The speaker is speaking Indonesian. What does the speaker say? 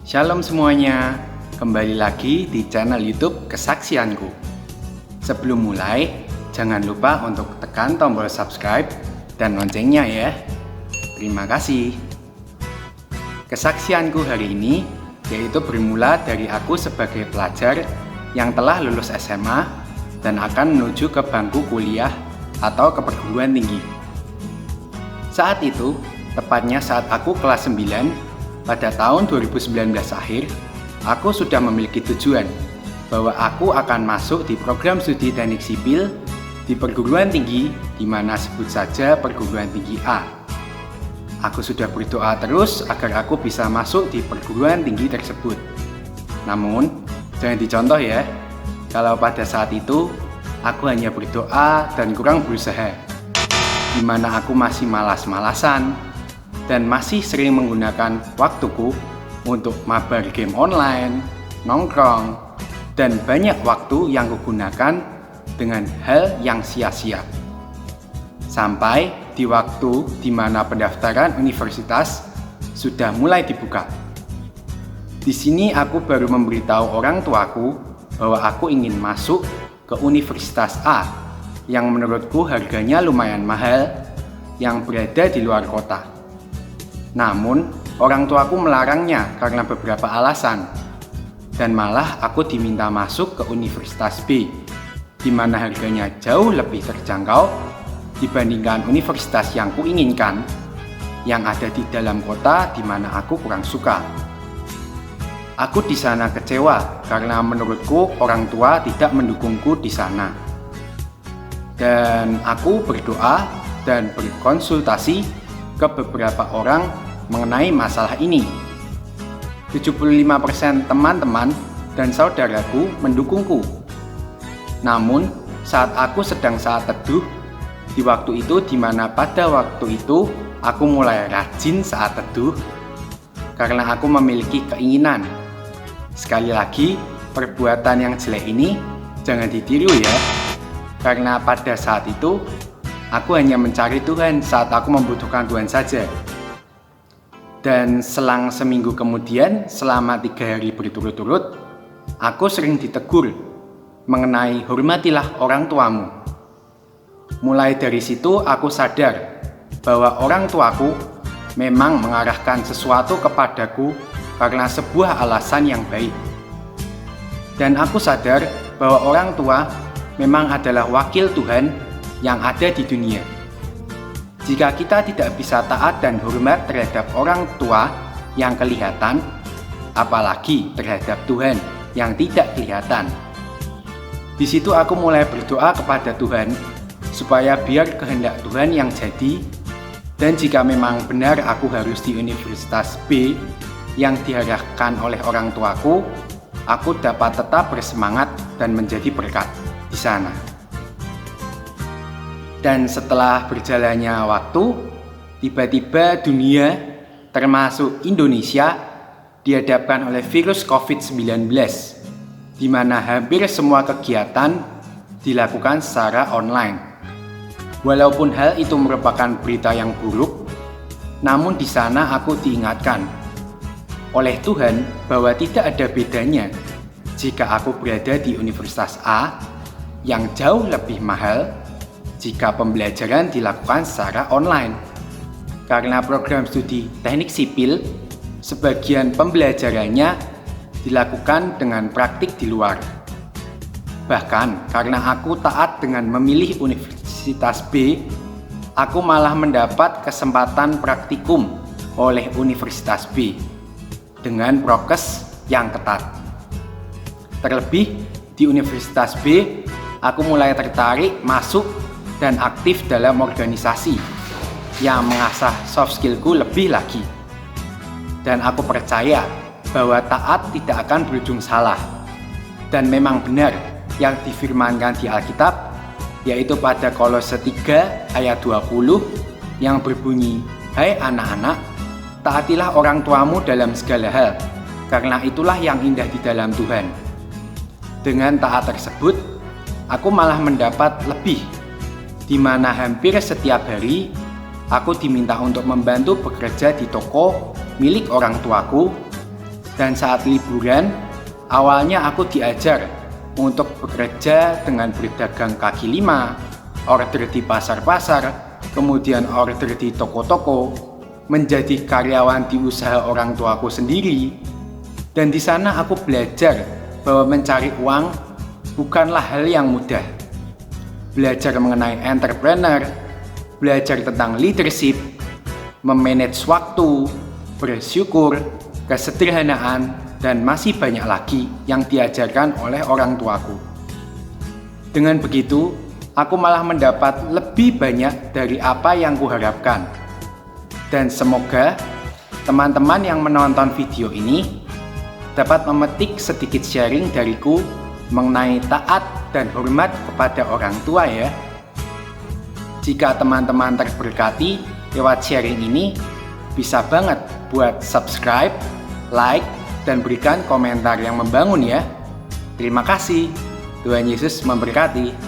Shalom semuanya, kembali lagi di channel YouTube Kesaksianku. Sebelum mulai, jangan lupa untuk tekan tombol subscribe dan loncengnya ya. Terima kasih. Kesaksianku hari ini yaitu bermula dari aku sebagai pelajar yang telah lulus SMA dan akan menuju ke bangku kuliah atau ke perguruan tinggi. Saat itu, tepatnya saat aku kelas 9, pada tahun 2019 akhir, aku sudah memiliki tujuan bahwa aku akan masuk di program studi teknik sipil di perguruan tinggi, di mana sebut saja perguruan tinggi A. Aku sudah berdoa terus agar aku bisa masuk di perguruan tinggi tersebut. Namun, jangan dicontoh ya, kalau pada saat itu aku hanya berdoa dan kurang berusaha, di mana aku masih malas-malasan dan masih sering menggunakan waktuku untuk mabar game online, nongkrong, dan banyak waktu yang kugunakan dengan hal yang sia-sia. Sampai di waktu di mana pendaftaran universitas sudah mulai dibuka. Di sini aku baru memberitahu orang tuaku bahwa aku ingin masuk ke Universitas A yang menurutku harganya lumayan mahal yang berada di luar kota. Namun, orang tuaku melarangnya karena beberapa alasan. Dan malah aku diminta masuk ke Universitas B, di mana harganya jauh lebih terjangkau dibandingkan universitas yang kuinginkan, yang ada di dalam kota di mana aku kurang suka. Aku di sana kecewa karena menurutku orang tua tidak mendukungku di sana. Dan aku berdoa dan berkonsultasi ke beberapa orang mengenai masalah ini. 75% teman-teman dan saudaraku mendukungku. Namun, saat aku sedang saat teduh, di waktu itu di mana pada waktu itu aku mulai rajin saat teduh karena aku memiliki keinginan. Sekali lagi, perbuatan yang jelek ini jangan ditiru ya. Karena pada saat itu aku hanya mencari Tuhan saat aku membutuhkan Tuhan saja. Dan selang seminggu kemudian, selama 3 hari berturut-turut, aku sering ditegur mengenai hormatilah orang tuamu. Mulai dari situ aku sadar bahwa orang tuaku memang mengarahkan sesuatu kepadaku karena sebuah alasan yang baik. Dan aku sadar bahwa orang tua memang adalah wakil Tuhan yang ada di dunia. Jika kita tidak bisa taat dan hormat terhadap orang tua yang kelihatan, apalagi terhadap Tuhan yang tidak kelihatan. Di situ aku mulai berdoa kepada Tuhan supaya biar kehendak Tuhan yang jadi, dan jika memang benar aku harus di Universitas B yang diarahkan oleh orang tuaku, aku dapat tetap bersemangat dan menjadi berkat di sana. Dan setelah berjalannya waktu, tiba-tiba dunia, termasuk Indonesia, dihadapkan oleh virus COVID-19, di mana hampir semua kegiatan dilakukan secara online. Walaupun hal itu merupakan berita yang buruk, namun di sana aku diingatkan oleh Tuhan bahwa tidak ada bedanya jika aku berada di Universitas A yang jauh lebih mahal jika pembelajaran dilakukan secara online. Karena program studi teknik sipil, sebagian pembelajarannya dilakukan dengan praktik di luar. Bahkan karena aku taat dengan memilih Universitas B, aku malah mendapat kesempatan praktikum oleh Universitas B dengan prokes yang ketat. Terlebih di Universitas B, aku mulai tertarik masuk dan aktif dalam organisasi yang mengasah soft skillku lebih lagi. Dan aku percaya bahwa taat tidak akan berujung salah. Dan memang benar yang difirmankan di Alkitab, yaitu pada Kolose 3 ayat 20 yang berbunyi, "Hai anak-anak, taatilah orang tuamu dalam segala hal, karena itulah yang indah di dalam Tuhan." Dengan taat tersebut, aku malah mendapat lebih, di mana hampir setiap hari aku diminta untuk membantu bekerja di toko milik orang tuaku, dan saat liburan, awalnya aku diajar untuk bekerja dengan berdagang kaki lima, order di pasar-pasar, kemudian order di toko-toko, menjadi karyawan di usaha orang tuaku sendiri. Dan di sana aku belajar bahwa mencari uang bukanlah hal yang mudah. Belajar mengenai entrepreneur, belajar tentang leadership, memanage waktu, bersyukur, kesederhanaan, dan masih banyak lagi yang diajarkan oleh orang tuaku. Dengan begitu, aku malah mendapat lebih banyak dari apa yang kuharapkan. Dan semoga teman-teman yang menonton video ini dapat memetik sedikit sharing dariku mengenai taat dan hormat kepada orang tua ya. Jika teman-teman terberkati lewat sharing ini, bisa banget buat subscribe, like, dan berikan komentar yang membangun ya. Terima kasih. Tuhan Yesus memberkati.